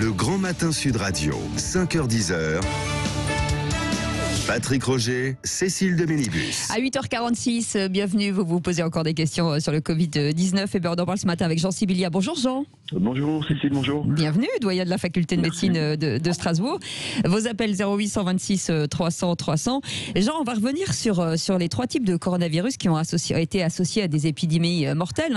Le Grand Matin Sud Radio, 5h-10h. Patrick Roger, Cécile de Ménibus. À 8h46, bienvenue. Vous vous posez encore des questions sur le Covid-19. Et on en parle ce matin avec Jean Sibilia. Bonjour Jean. Bonjour Cécile, bonjour. Bienvenue, doyen de la faculté de médecine de Strasbourg. Vos appels 0826 300 300. Jean, on va revenir sur les trois types de coronavirus qui ont été associés à des épidémies mortelles,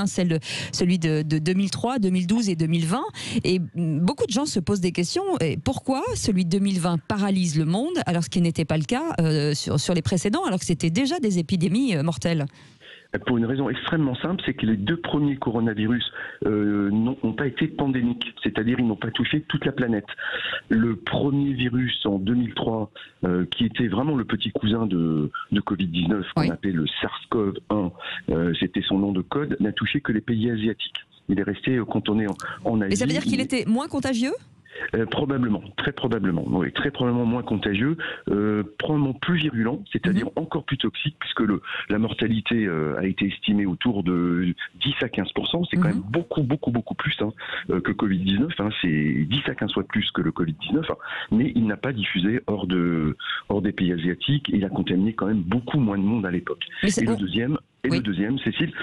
celui de 2003, 2012 et 2020. Et beaucoup de gens se posent des questions. Et pourquoi celui de 2020 paralyse le monde alors ce qui n'était pas le cas sur les précédents, alors que c'était déjà des épidémies mortelles? Pour une raison extrêmement simple, c'est que les deux premiers coronavirus n'ont pas été pandémiques, c'est-à-dire ils n'ont pas touché toute la planète. Le premier virus en 2003, qui était vraiment le petit cousin de Covid-19, qu'on appelait le SARS-CoV-1, c'était son nom de code, n'a touché que les pays asiatiques. Il est resté cantonné en Asie. Mais ça veut dire qu'il était moins contagieux ? Probablement, très probablement moins contagieux, probablement plus virulent, c'est-à-dire encore plus toxique, puisque la mortalité a été estimée autour de 10 à 15%, c'est quand même beaucoup plus que Covid-19, c'est 10 à 15 fois plus que le Covid-19, mais il n'a pas diffusé hors des pays asiatiques, et il a contaminé quand même beaucoup moins de monde à l'époque. Le deuxième, Cécile,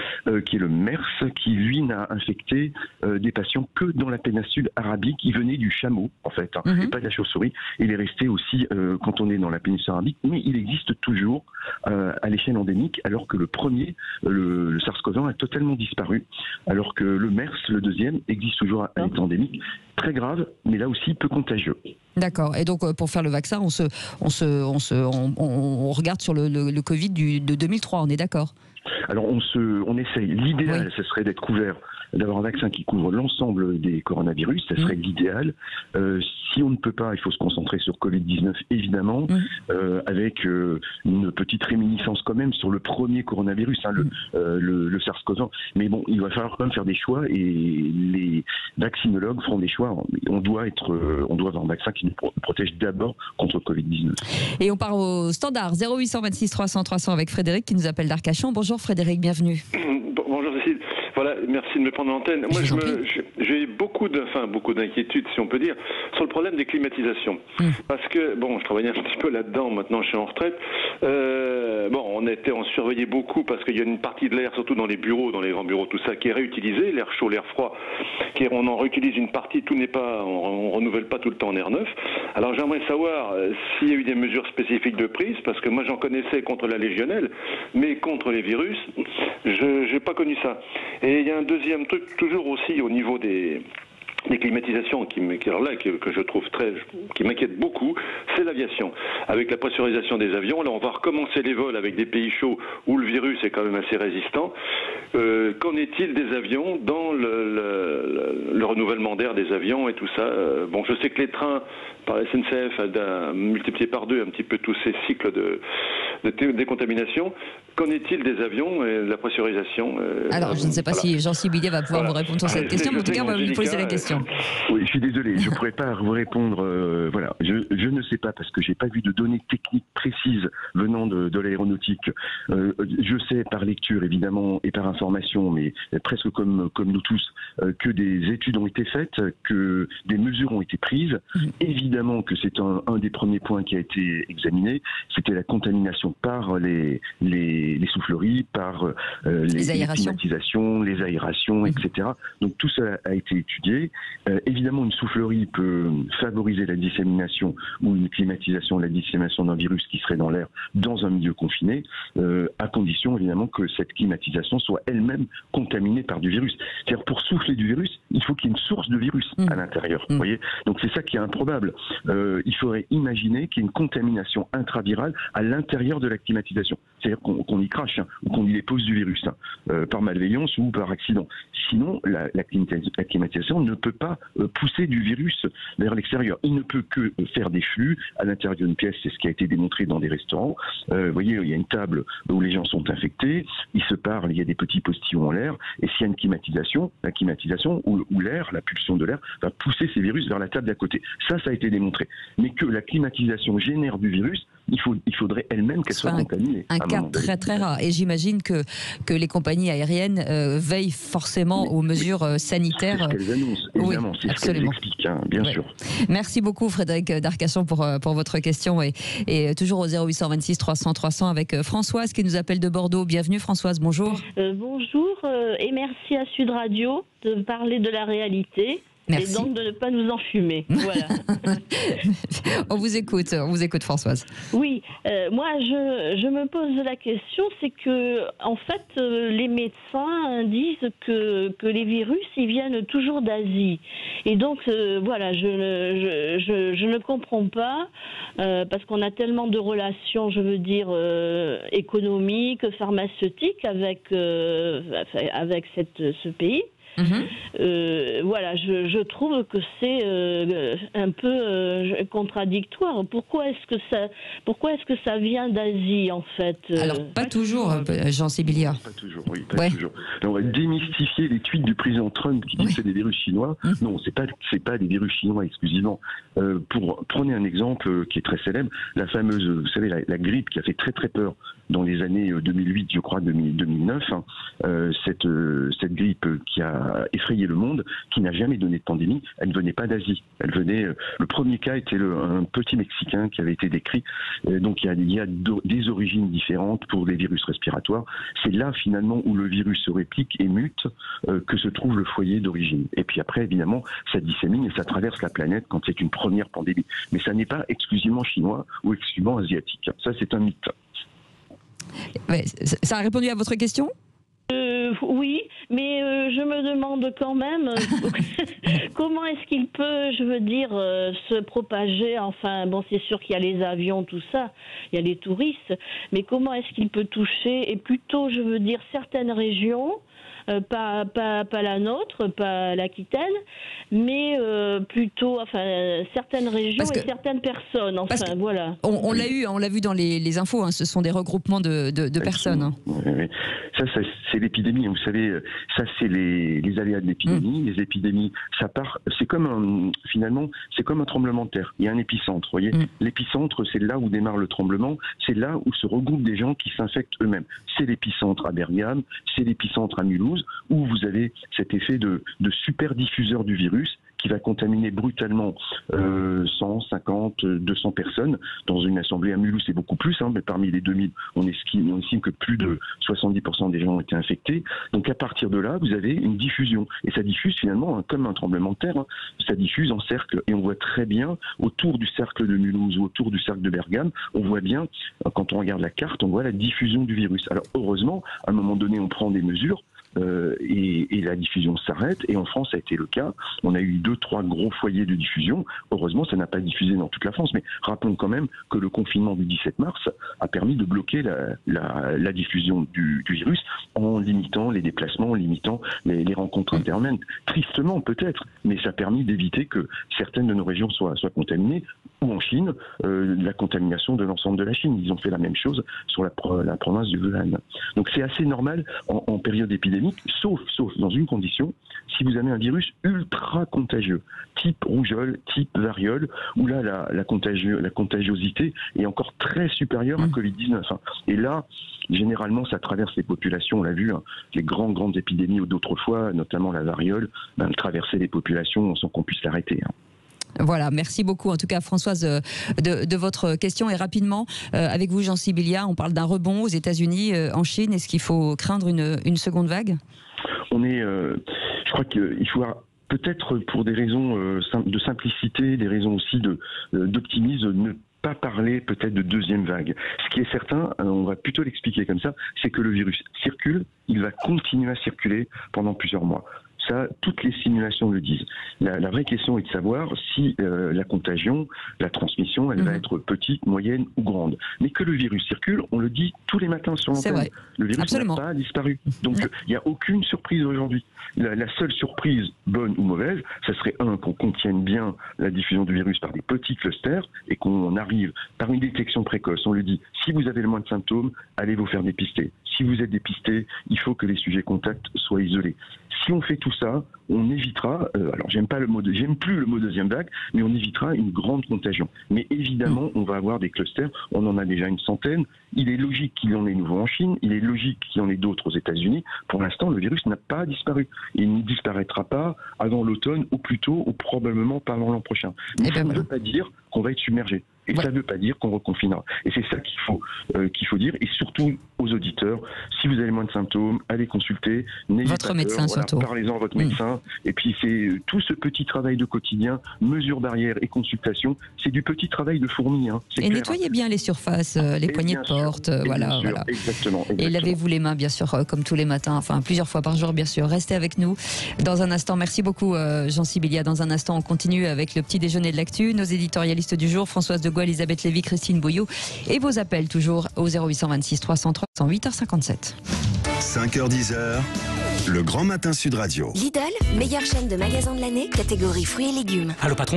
qui est le MERS, qui lui n'a infecté des patients que dans la péninsule arabique. Il venait du chameau, en fait, et pas de la chauve-souris. Il est resté aussi quand on est dans la péninsule arabique, mais il existe toujours à l'échelle endémique, alors que le premier, le SARS-CoV-1, a totalement disparu, alors que le MERS, le deuxième, existe toujours à l'état endémique. Très grave, mais là aussi peu contagieux. D'accord. Et donc pour faire le vaccin, on regarde sur le Covid de 2003, on est d'accord ? Alors on essaye. L'idéal, ce serait d'être couvert, d'avoir un vaccin qui couvre l'ensemble des coronavirus, ça serait l'idéal. Si on ne peut pas, il faut se concentrer sur Covid-19 évidemment, avec une petite réminiscence quand même sur le premier coronavirus, le SARS-CoV-1. Mais bon, il va falloir quand même faire des choix, et les vaccinologues feront des choix. On doit avoir un vaccin qui nous protège d'abord contre Covid-19. Et on part au standard 0826 300 300 avec Frédéric qui nous appelle d'Arcachon. Bonjour Frédéric, bienvenue. Bonjour Cécile. Voilà, merci de me prendre l'antenne. Moi, j'ai beaucoup d'inquiétudes, si on peut dire, sur le problème des climatisations. Parce que, je travaillais un petit peu là-dedans, maintenant je suis en retraite. On surveillait beaucoup parce qu'il y a une partie de l'air, surtout dans les bureaux, dans les grands bureaux, tout ça, qui est réutilisé, l'air chaud, l'air froid, on en réutilise une partie, tout n'est pas, on renouvelle pas tout le temps en air neuf. Alors j'aimerais savoir s'il y a eu des mesures spécifiques de prise, parce que moi j'en connaissais contre la légionelle, mais contre les virus, je n'ai pas connu ça. Et il y a un deuxième truc, toujours aussi au niveau des climatisations que je trouve qui m'inquiète beaucoup, c'est l'aviation. Avec la pressurisation des avions, là on va recommencer les vols avec des pays chauds où le virus est quand même assez résistant. Qu'en est-il des avions dans le renouvellement d'air des avions et tout ça? Je sais que les trains par la SNCF a multiplié par 2 un petit peu tous ces cycles de décontamination. Qu'en est-il des avions et de la pressurisation? Alors, je ne sais pas si Jean Sibilia va pouvoir vous répondre sur cette question, mais en tout cas, on va lui poser la question. Oui, je suis désolé, je ne pourrais pas vous répondre. Je ne sais pas, parce que je n'ai pas vu de données techniques précises venant de l'aéronautique. Je sais par lecture, évidemment, et par information, mais presque comme nous tous, que des études ont été faites, que des mesures ont été prises. Évidemment que c'est un des premiers points qui a été examiné, c'était la contamination par les souffleries, par les climatisations, les aérations, etc. Donc tout ça a été étudié. Évidemment, une soufflerie peut favoriser la dissémination, ou une climatisation, la dissémination d'un virus qui serait dans l'air dans un milieu confiné, à condition évidemment que cette climatisation soit elle-même contaminée par du virus. C'est-à-dire, pour souffler du virus, il faut qu'il y ait une source de virus à l'intérieur. Vous voyez, donc c'est ça qui est improbable. Il faudrait imaginer qu'il y ait une contamination intravirale à l'intérieur de la climatisation. C'est-à-dire qu'on y crache, ou qu'on y dépose du virus, par malveillance ou par accident. Sinon, la climatisation ne peut pas pousser du virus vers l'extérieur. Il ne peut que faire des flux à l'intérieur d'une pièce, c'est ce qui a été démontré dans des restaurants. Vous voyez, il y a une table où les gens sont infectés, ils se parlent, il y a des petits postillons en l'air, et s'il y a une climatisation, la climatisation ou l'air, la pulsion de l'air, va pousser ces virus vers la table d'à côté. Ça a été démontré. Mais que la climatisation génère du virus, il faudrait elles-mêmes qu'elles soient contaminées. Un cas très très rare. Et j'imagine que les compagnies aériennes veillent forcément aux mesures sanitaires. C'est ce qu'elles annoncent, évidemment. Oui, c'est absolument. ce qu'elles expliquent, bien sûr. Merci beaucoup Frédéric d'Arcachon pour votre question et toujours au 0826 300 300 avec Françoise qui nous appelle de Bordeaux. Bienvenue Françoise, bonjour. Bonjour et merci à Sud Radio de parler de la réalité. Merci. Et donc de ne pas nous enfumer. Voilà. On vous écoute Françoise. Oui, moi je me pose la question, c'est que en fait les médecins disent que les virus ils viennent toujours d'Asie. Et donc voilà, je ne comprends pas parce qu'on a tellement de relations, je veux dire économiques, pharmaceutiques avec ce pays. Voilà, je trouve que c'est un peu contradictoire. Pourquoi est-ce que ça vient d'Asie en fait Alors pas toujours, Jean Sébiliard. Pas toujours, oui, pas toujours. On va démystifier les tweets du président Trump qui dit que c'est des virus chinois. Non, c'est pas des virus chinois exclusivement. Prenez un exemple qui est très célèbre, la fameuse, vous savez, la grippe qui a fait très très peur dans les années 2008, je crois, 2009. Cette grippe qui a effrayé le monde, qui n'a jamais donné de pandémie, elle ne venait pas d'Asie. Elle venait. Le premier cas était un petit Mexicain qui avait été décrit. Donc il y a des origines différentes pour les virus respiratoires. C'est là finalement où le virus se réplique et mute que se trouve le foyer d'origine. Et puis après, évidemment, ça dissémine et ça traverse la planète quand c'est une première pandémie. Mais ça n'est pas exclusivement chinois ou exclusivement asiatique. Ça, c'est un mythe. Ouais, ça a répondu à votre question ? Oui, mais je me demande quand même comment est-ce qu'il peut, je veux dire, se propager. Enfin, bon, c'est sûr qu'il y a les avions, tout ça, il y a les touristes, mais comment est-ce qu'il peut toucher, et plutôt, je veux dire, certaines régions, pas la nôtre, pas l'Aquitaine, mais plutôt, enfin, certaines régions et certaines personnes. Enfin, voilà. On l'a vu dans les infos. Hein, ce sont des regroupements de personnes. Hein. Oui. Ça, c'est l'épidémie. Vous savez, ça, c'est les aléas de l'épidémie. Les épidémies, ça part. C'est comme finalement, c'est comme un tremblement de terre. Il y a un épicentre. Vous voyez, l'épicentre, c'est là où démarre le tremblement. C'est là où se regroupent des gens qui s'infectent eux-mêmes. C'est l'épicentre à Bergame, c'est l'épicentre à Mulhouse, où vous avez cet effet de super diffuseur du virus qui va contaminer brutalement 150, 200 personnes dans une assemblée. À Mulhouse, c'est beaucoup plus, mais parmi les 2000, on estime que plus de 70% des gens ont été infectés. Donc à partir de là, vous avez une diffusion. Et ça diffuse finalement comme un tremblement de terre. Ça diffuse en cercle. Et on voit très bien, autour du cercle de Mulhouse ou autour du cercle de Bergame, on voit bien, quand on regarde la carte, on voit la diffusion du virus. Alors heureusement, à un moment donné, on prend des mesures. Et la diffusion s'arrête. Et en France, ça a été le cas. On a eu 2-3 gros foyers de diffusion. Heureusement, ça n'a pas diffusé dans toute la France. Mais rappelons quand même que le confinement du 17 mars a permis de bloquer la diffusion du virus en limitant les déplacements, en limitant les rencontres interhumaines. Tristement peut-être, mais ça a permis d'éviter que certaines de nos régions soient contaminées. Ou en Chine, la contamination de l'ensemble de la Chine. Ils ont fait la même chose sur la province du Wuhan. Donc c'est assez normal en période épidémique, sauf dans une condition, si vous avez un virus ultra contagieux, type rougeole, type variole, où là la contagiosité est encore très supérieure à Covid-19. Et là, généralement, ça traverse les populations. On l'a vu, les grandes épidémies d'autres fois, notamment la variole, traversaient les populations sans qu'on puisse l'arrêter. Voilà, merci beaucoup en tout cas Françoise de votre question. Et rapidement, avec vous Jean Sibilia, on parle d'un rebond aux États-Unis, en Chine. Est-ce qu'il faut craindre une seconde vague ? Je crois qu'il faut peut-être pour des raisons de simplicité, des raisons aussi d'optimisme, ne pas parler peut-être de deuxième vague. Ce qui est certain, on va plutôt l'expliquer comme ça, c'est que le virus circule, il va continuer à circuler pendant plusieurs mois. Ça, toutes les simulations le disent. La vraie question est de savoir si la contagion, la transmission, elle va être petite, moyenne ou grande. Mais que le virus circule, on le dit tous les matins sur l'antenne. Le virus n'a pas disparu. Donc il n'y a aucune surprise aujourd'hui. La seule surprise, bonne ou mauvaise, ça serait qu'on contienne bien la diffusion du virus par des petits clusters et qu'on arrive par une détection précoce. On le dit, si vous avez le moins de symptômes, allez vous faire dépister. Si vous êtes dépisté, il faut que les sujets contacts soient isolés. Si on fait tout ça, on évitera, alors j'aime plus le mot deuxième vague, mais on évitera une grande contagion. Mais évidemment, on va avoir des clusters, on en a déjà une centaine. Il est logique qu'il y en ait nouveau en Chine, il est logique qu'il y en ait d'autres aux États-Unis. Pour l'instant, le virus n'a pas disparu. Il ne disparaîtra pas avant l'automne, ou plus tôt, ou probablement pas avant l'an prochain. Mais ça ne veut pas dire qu'on va être submergé. Et ça ne veut pas dire qu'on reconfinera. Et c'est ça qu'il faut dire. Et surtout aux auditeurs, si vous avez moins de symptômes, allez consulter. Votre médecin surtout. Parlez-en à votre médecin. Et puis c'est tout ce petit travail de quotidien, mesures barrières et consultation, c'est du petit travail de fourmi. Hein. Et nettoyez bien les surfaces, les poignées de porte. Voilà. Exactement. Et lavez-vous les mains, bien sûr, comme tous les matins, enfin plusieurs fois par jour, bien sûr. Restez avec nous. Dans un instant, merci beaucoup Jean Sibilia. Dans un instant, on continue avec le petit déjeuner de l'actu. Nos éditorialistes du jour, Françoise de Gaulle, Elisabeth Lévy, Christine Bouillot. Et vos appels toujours au 0826 300 300, 8h57. 5h10, le Grand Matin Sud Radio. Lidl, meilleure chaîne de magasins de l'année, catégorie fruits et légumes. Allô patron ?